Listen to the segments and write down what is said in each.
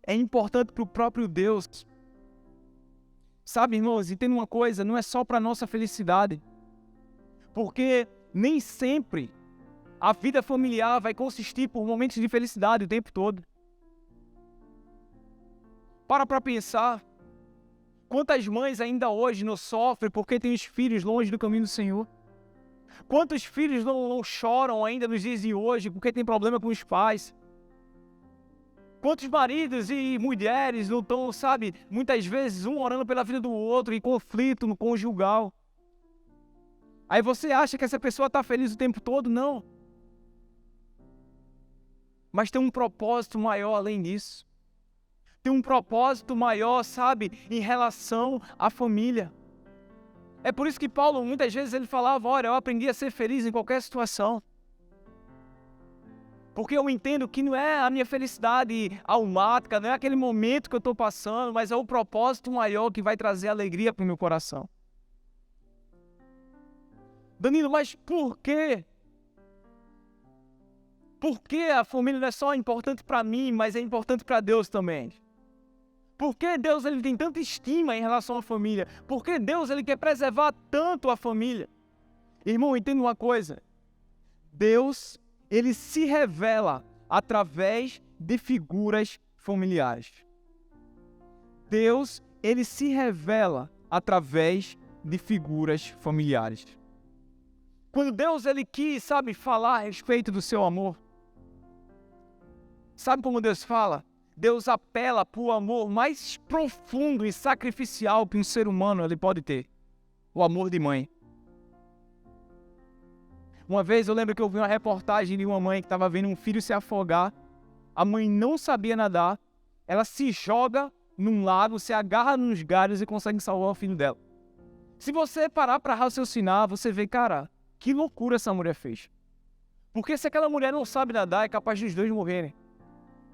é importante para o próprio Deus. Sabe, irmãos, entenda uma coisa, não é só para a nossa felicidade. Porque nem sempre a vida familiar vai consistir por momentos de felicidade o tempo todo. Para pensar. Quantas mães ainda hoje não sofrem porque têm os filhos longe do caminho do Senhor? Quantos filhos não choram ainda nos dias de hoje porque tem problema com os pais? Quantos maridos e mulheres não estão, sabe, muitas vezes um orando pela vida do outro em conflito no conjugal? Aí você acha que essa pessoa está feliz o tempo todo? Não. Mas tem um propósito maior além disso. Tem um propósito maior, sabe, em relação à família. É por isso que Paulo, muitas vezes, ele falava, olha, eu aprendi a ser feliz em qualquer situação. Porque eu entendo que não é a minha felicidade almática, não é aquele momento que eu estou passando, mas é o propósito maior que vai trazer alegria para o meu coração. Danilo, mas por quê? Por que a família não é só importante para mim, mas é importante para Deus também? Por que Deus ele tem tanta estima em relação à família? Por que Deus ele quer preservar tanto a família? Irmão, entenda uma coisa. Deus, ele se revela através de figuras familiares. Deus, ele se revela através de figuras familiares. Quando Deus, ele quis, sabe, falar a respeito do seu amor. Sabe como Deus fala? Deus apela para o amor mais profundo e sacrificial que um ser humano ele pode ter. O amor de mãe. Uma vez eu lembro que eu vi uma reportagem de uma mãe que estava vendo um filho se afogar. A mãe não sabia nadar. Ela se joga num lago, se agarra nos galhos e consegue salvar o filho dela. Se você parar para raciocinar, você vê, cara, que loucura essa mulher fez. Porque se aquela mulher não sabe nadar, é capaz dos dois morrerem.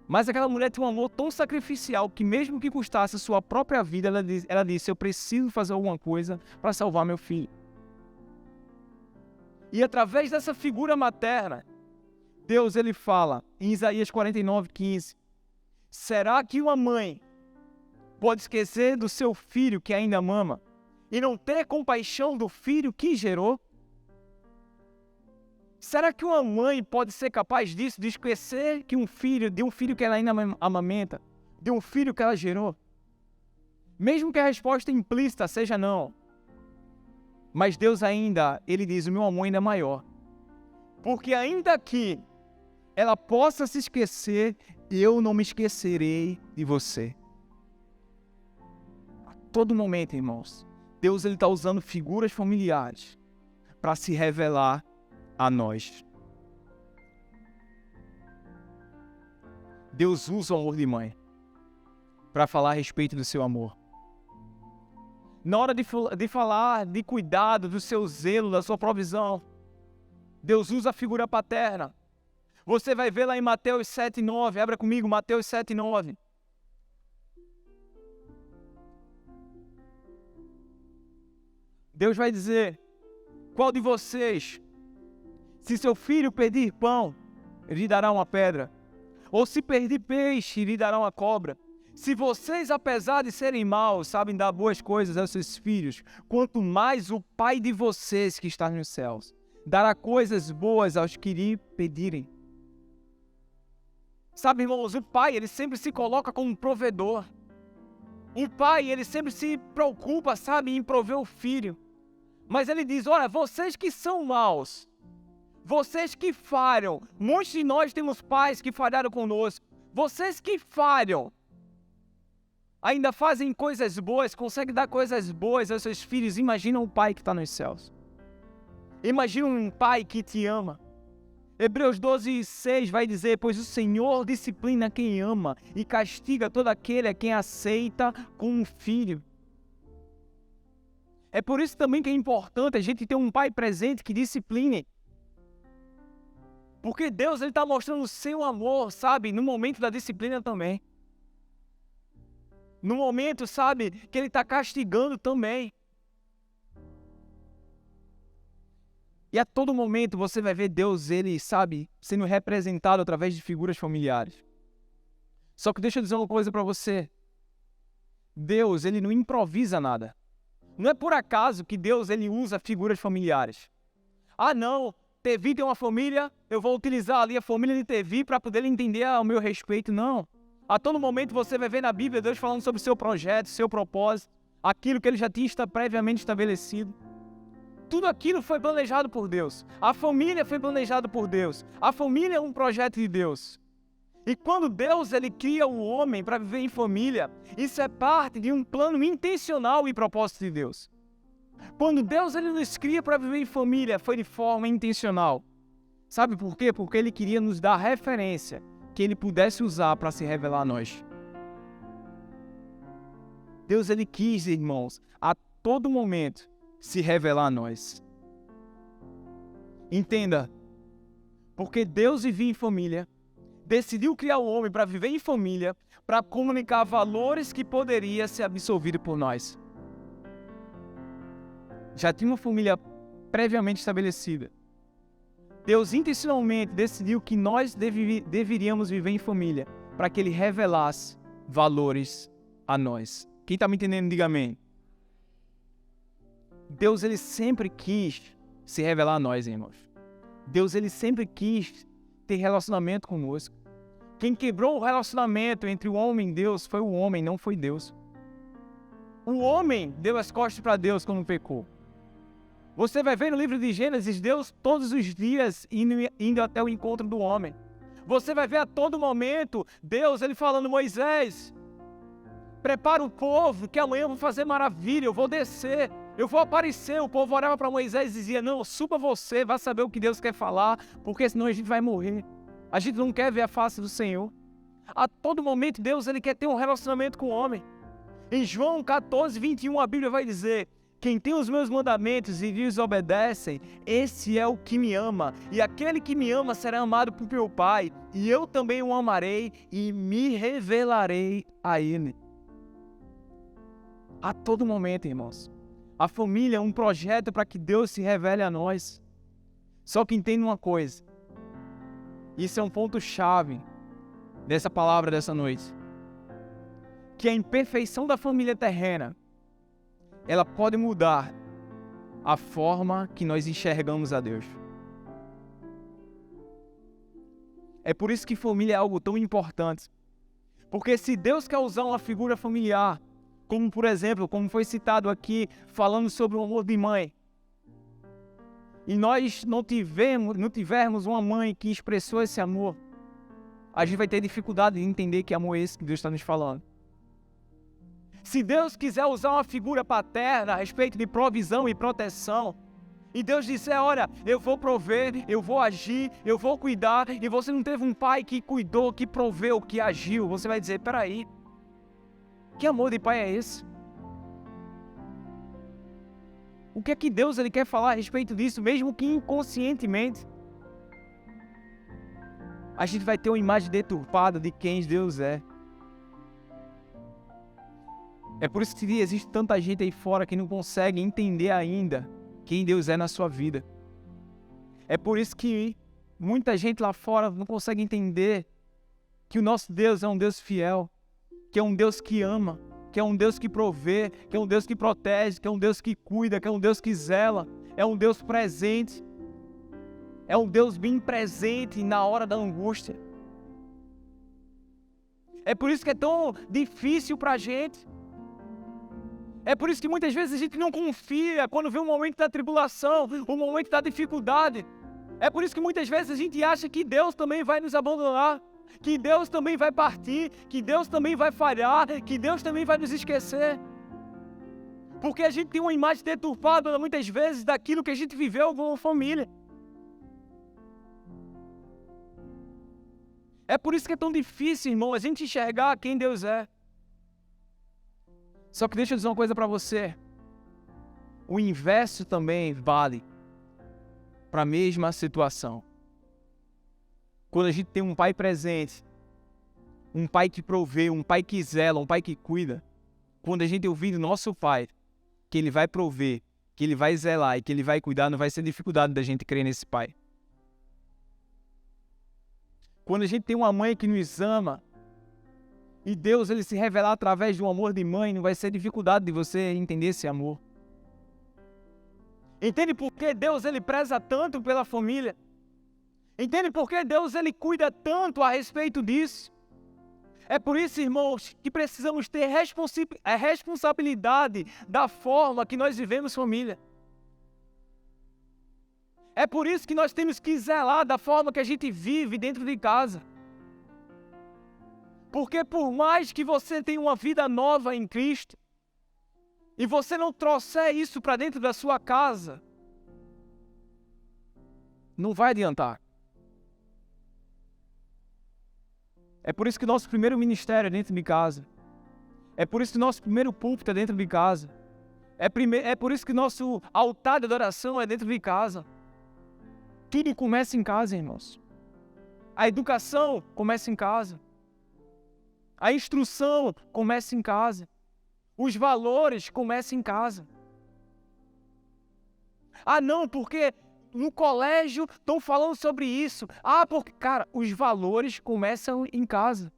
Mas aquela mulher tem um amor tão sacrificial que mesmo que custasse a sua própria vida, ela disse, eu preciso fazer alguma coisa para salvar meu filho. E através dessa figura materna, Deus ele fala em Isaías 49:15, será que uma mãe pode esquecer do seu filho que ainda mama e não ter compaixão do filho que gerou? Será que uma mãe pode ser capaz disso, de esquecer de um filho que ela ainda amamenta, de um filho que ela gerou? Mesmo que a resposta implícita seja não. Mas Deus ainda, ele diz, o meu amor ainda é maior. Porque ainda que ela possa se esquecer, eu não me esquecerei de você. A todo momento, irmãos, Deus ele está usando figuras familiares para se revelar a nós. Deus usa o amor de mãe para falar a respeito do seu amor. Na hora de falar de cuidado, do seu zelo, da sua provisão, Deus usa a figura paterna. Você vai ver lá em Mateus 7:9, abra comigo, Mateus 7:9. Deus vai dizer, qual de vocês, se seu filho pedir pão, ele lhe dará uma pedra? Ou se pedir peixe, lhe dará uma cobra? Se vocês, apesar de serem maus, sabem dar boas coisas aos seus filhos, quanto mais o Pai de vocês que está nos céus dará coisas boas aos que lhe pedirem. Sabe, irmãos, o pai, ele sempre se coloca como um provedor. O pai, ele sempre se preocupa, sabe, em prover o filho. Mas ele diz, olha, vocês que são maus, vocês que falham, muitos de nós temos pais que falharam conosco, vocês que falham, ainda fazem coisas boas, conseguem dar coisas boas aos seus filhos, imagina um pai que está nos céus. Imagina um pai que te ama. Hebreus 12:6 vai dizer, pois o Senhor disciplina quem ama e castiga todo aquele a quem aceita como um filho. É por isso também que é importante a gente ter um pai presente que discipline. Porque Deus está mostrando o seu amor, sabe, no momento da disciplina também. No momento, sabe, que Ele está castigando também. E a todo momento você vai ver Deus, Ele, sabe, sendo representado através de figuras familiares. Só que deixa eu dizer uma coisa para você. Deus, ele não improvisa nada. Não é por acaso que Deus ele usa figuras familiares. Ah, não, Tevi tem uma família, eu vou utilizar ali a família de Tevi para poder entender ao meu respeito. Não. A todo momento você vai ver na Bíblia Deus falando sobre o seu projeto, seu propósito, aquilo que ele já tinha previamente estabelecido. Tudo aquilo foi planejado por Deus. A família foi planejada por Deus. A família é um projeto de Deus. E quando Deus ele cria o homem para viver em família, isso é parte de um plano intencional e propósito de Deus. Quando Deus ele nos cria para viver em família, foi de forma intencional. Sabe por quê? Porque ele queria nos dar referência que ele pudesse usar para se revelar a nós. Deus ele quis, irmãos, a todo momento se revelar a nós. Entenda, porque Deus vivia em família, decidiu criar o homem para viver em família, para comunicar valores que poderiam ser absorvidos por nós. Já tinha uma família previamente estabelecida. Deus intencionalmente decidiu que nós deveríamos viver em família, para que Ele revelasse valores a nós. Quem está me entendendo, diga amém. Deus ele sempre quis se revelar a nós, irmãos. Deus ele sempre quis ter relacionamento conosco. Quem quebrou o relacionamento entre o homem e Deus foi o homem, não foi Deus. O homem deu as costas para Deus quando pecou. Você vai ver no livro de Gênesis, Deus todos os dias indo até o encontro do homem. Você vai ver a todo momento, Deus ele falando, Moisés, prepara o povo, que amanhã eu vou fazer maravilha, eu vou descer, eu vou aparecer. O povo orava para Moisés e dizia, não, suba você, vá saber o que Deus quer falar, porque senão a gente vai morrer. A gente não quer ver a face do Senhor. A todo momento Deus ele quer ter um relacionamento com o homem. Em João 14, 21, a Bíblia vai dizer, quem tem os meus mandamentos e lhes obedecem, esse é o que me ama. E aquele que me ama será amado por meu Pai. E eu também o amarei e me revelarei a ele. A todo momento, irmãos. A família é um projeto para que Deus se revele a nós. Só que entenda uma coisa. Isso é um ponto-chave dessa palavra dessa noite. Que a imperfeição da família terrena, ela pode mudar a forma que nós enxergamos a Deus. É por isso que família é algo tão importante. Porque se Deus quer usar uma figura familiar, como por exemplo, como foi citado aqui, falando sobre o amor de mãe, e nós não tivermos uma mãe que expressou esse amor, a gente vai ter dificuldade de entender que amor é esse que Deus está nos falando. Se Deus quiser usar uma figura paterna a respeito de provisão e proteção, e Deus disser, olha, eu vou prover, eu vou agir, eu vou cuidar, e você não teve um pai que cuidou, que proveu, que agiu, você vai dizer, peraí, que amor de pai é esse? O que é que Deus ele quer falar a respeito disso, mesmo que inconscientemente? A gente vai ter uma imagem deturpada de quem Deus é. É por isso que existe tanta gente aí fora que não consegue entender ainda quem Deus é na sua vida. É por isso que muita gente lá fora não consegue entender que o nosso Deus é um Deus fiel, que é um Deus que ama, que é um Deus que provê, que é um Deus que protege, que é um Deus que cuida, que é um Deus que zela, é um Deus presente, é um Deus bem presente na hora da angústia. É por isso que é tão difícil para a gente. É por isso que muitas vezes a gente não confia quando vê um momento da tribulação, um momento da dificuldade. É por isso que muitas vezes a gente acha que Deus também vai nos abandonar, que Deus também vai partir, que Deus também vai falhar, que Deus também vai nos esquecer. Porque a gente tem uma imagem deturpada muitas vezes daquilo que a gente viveu como família. É por isso que é tão difícil, irmão, a gente enxergar quem Deus é. Só que deixa eu dizer uma coisa para você. O inverso também vale para a mesma situação. Quando a gente tem um pai presente, um pai que provê, um pai que zela, um pai que cuida, quando a gente ouvir do nosso pai que ele vai prover, que ele vai zelar e que ele vai cuidar, não vai ser dificuldade da gente crer nesse pai. Quando a gente tem uma mãe que nos ama, e Deus ele se revelar através de um amor de mãe, não vai ser dificuldade de você entender esse amor. Entende por que Deus ele preza tanto pela família? Entende por que Deus ele cuida tanto a respeito disso? É por isso, irmãos, que precisamos ter responsabilidade da forma que nós vivemos família. É por isso que nós temos que zelar da forma que a gente vive dentro de casa. Porque por mais que você tenha uma vida nova em Cristo, e você não trouxer isso para dentro da sua casa, não vai adiantar. É por isso que nosso primeiro ministério é dentro de casa. É por isso que nosso primeiro púlpito é dentro de casa. É por isso que nosso altar de adoração é dentro de casa. Tudo começa em casa, irmãos. A educação começa em casa. A instrução começa em casa. Os valores começam em casa. Ah, não, porque no colégio estão falando sobre isso. Ah, porque, cara, os valores começam em casa.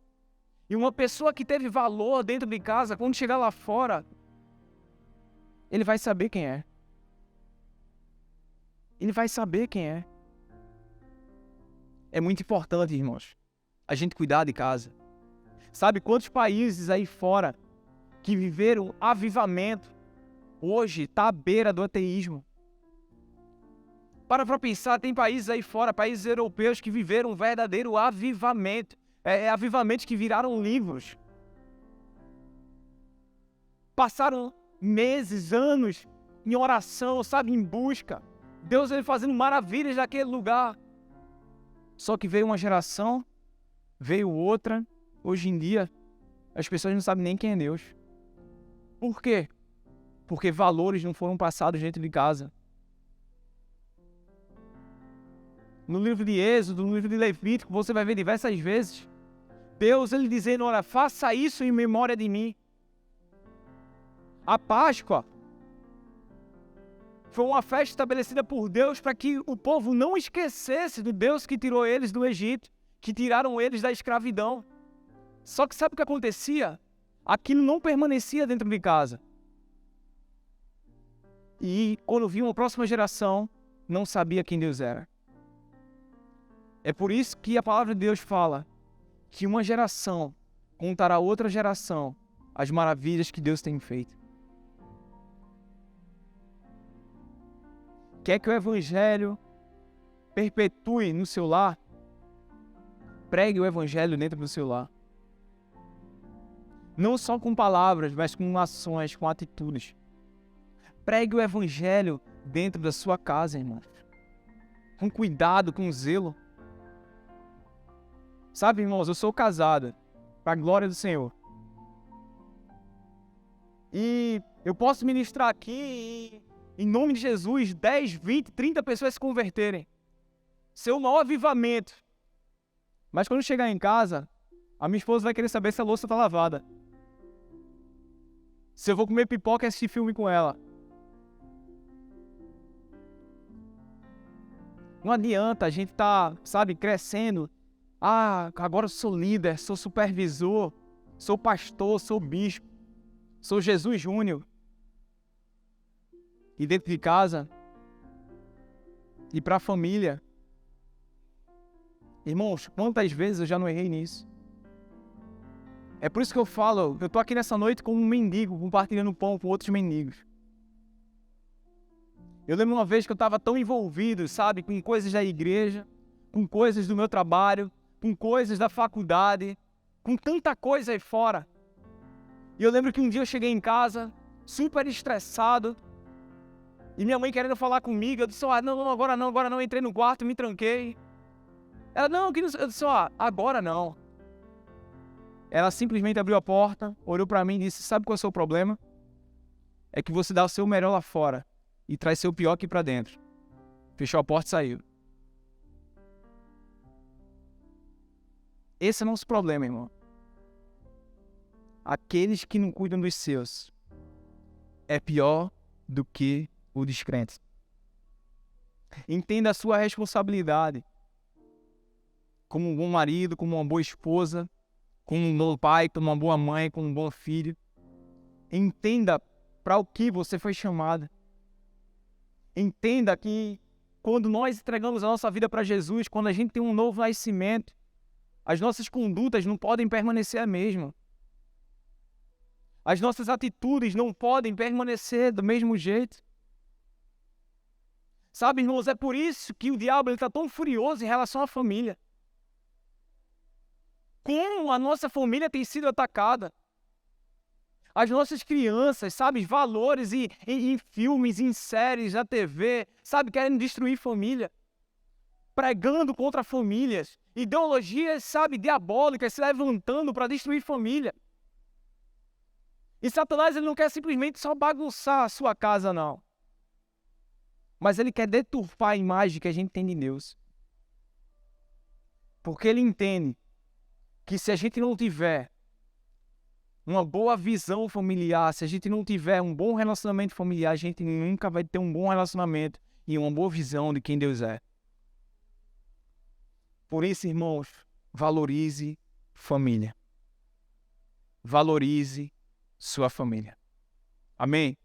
E uma pessoa que teve valor dentro de casa, quando chegar lá fora, ele vai saber quem é. Ele vai saber quem é. É muito importante, irmãos, a gente cuidar de casa. Sabe quantos países aí fora que viveram avivamento, hoje está à beira do ateísmo? Para pensar, tem países aí fora, países europeus que viveram um verdadeiro avivamento. Avivamentos que viraram livros. Passaram meses, anos em oração, sabe, em busca. Deus ele fazendo maravilhas naquele lugar. Só que veio uma geração, veio outra. Hoje em dia, as pessoas não sabem nem quem é Deus. Por quê? Porque valores não foram passados dentro de casa. No livro de Êxodo, no livro de Levítico, você vai ver diversas vezes Deus ele dizendo, olha, faça isso em memória de mim. A Páscoa foi uma festa estabelecida por Deus para que o povo não esquecesse do Deus que tirou eles do Egito, que tiraram eles da escravidão. Só que sabe o que acontecia? Aquilo não permanecia dentro de casa. E quando vinha uma próxima geração, não sabia quem Deus era. É por isso que a palavra de Deus fala que uma geração contará a outra geração as maravilhas que Deus tem feito. Quer que o Evangelho perpetue no seu lar? Pregue o Evangelho dentro do seu lar. Não só com palavras, mas com ações, com atitudes. Pregue o Evangelho dentro da sua casa, irmão. Com cuidado, com zelo. Sabe, irmãos, eu sou casado, para a glória do Senhor. E eu posso ministrar aqui em nome de Jesus, 10, 20, 30 pessoas se converterem. Ser o maior avivamento. Mas quando chegar em casa, a minha esposa vai querer saber se a louça está lavada. Se eu vou comer pipoca e assistir filme com ela. Não adianta a gente estar, crescendo. Ah, agora eu sou líder, sou supervisor, sou pastor, sou bispo, sou Jesus Júnior. E dentro de casa, e para a família. Irmãos, quantas vezes eu já não errei nisso? É por isso que eu falo, eu estou aqui nessa noite como um mendigo, compartilhando pão com outros mendigos. Eu lembro uma vez que eu estava tão envolvido, com coisas da igreja, com coisas do meu trabalho, com coisas da faculdade, com tanta coisa aí fora. E eu lembro que um dia eu cheguei em casa, super estressado, e minha mãe querendo falar comigo, eu disse, não, agora não, entrei no quarto, me tranquei. Ela, não, eu disse, agora não. Ela simplesmente abriu a porta, olhou pra mim e disse, sabe qual é o seu problema? É que você dá o seu melhor lá fora e traz seu pior aqui pra dentro. Fechou a porta e saiu. Esse é o nosso problema, irmão. Aqueles que não cuidam dos seus é pior do que o descrente. Entenda a sua responsabilidade como um bom marido, como uma boa esposa, com um bom pai, com uma boa mãe, com um bom filho. Entenda para o que você foi chamado. Entenda que quando nós entregamos a nossa vida para Jesus, quando a gente tem um novo nascimento, as nossas condutas não podem permanecer a mesma. As nossas atitudes não podem permanecer do mesmo jeito. Sabe, irmãos, é por isso que o diabo está tão furioso em relação à família. Como a nossa família tem sido atacada. As nossas crianças, sabe, valores em filmes, em séries, na TV, sabe, querem destruir família. Pregando contra famílias. Ideologias, sabe, diabólicas se levantando para destruir família. E Satanás, ele não quer simplesmente só bagunçar a sua casa, não. Mas ele quer deturpar a imagem que a gente tem de Deus. Porque ele entende que se a gente não tiver uma boa visão familiar, se a gente não tiver um bom relacionamento familiar, a gente nunca vai ter um bom relacionamento e uma boa visão de quem Deus é. Por isso, irmãos, valorize família. Valorize sua família. Amém?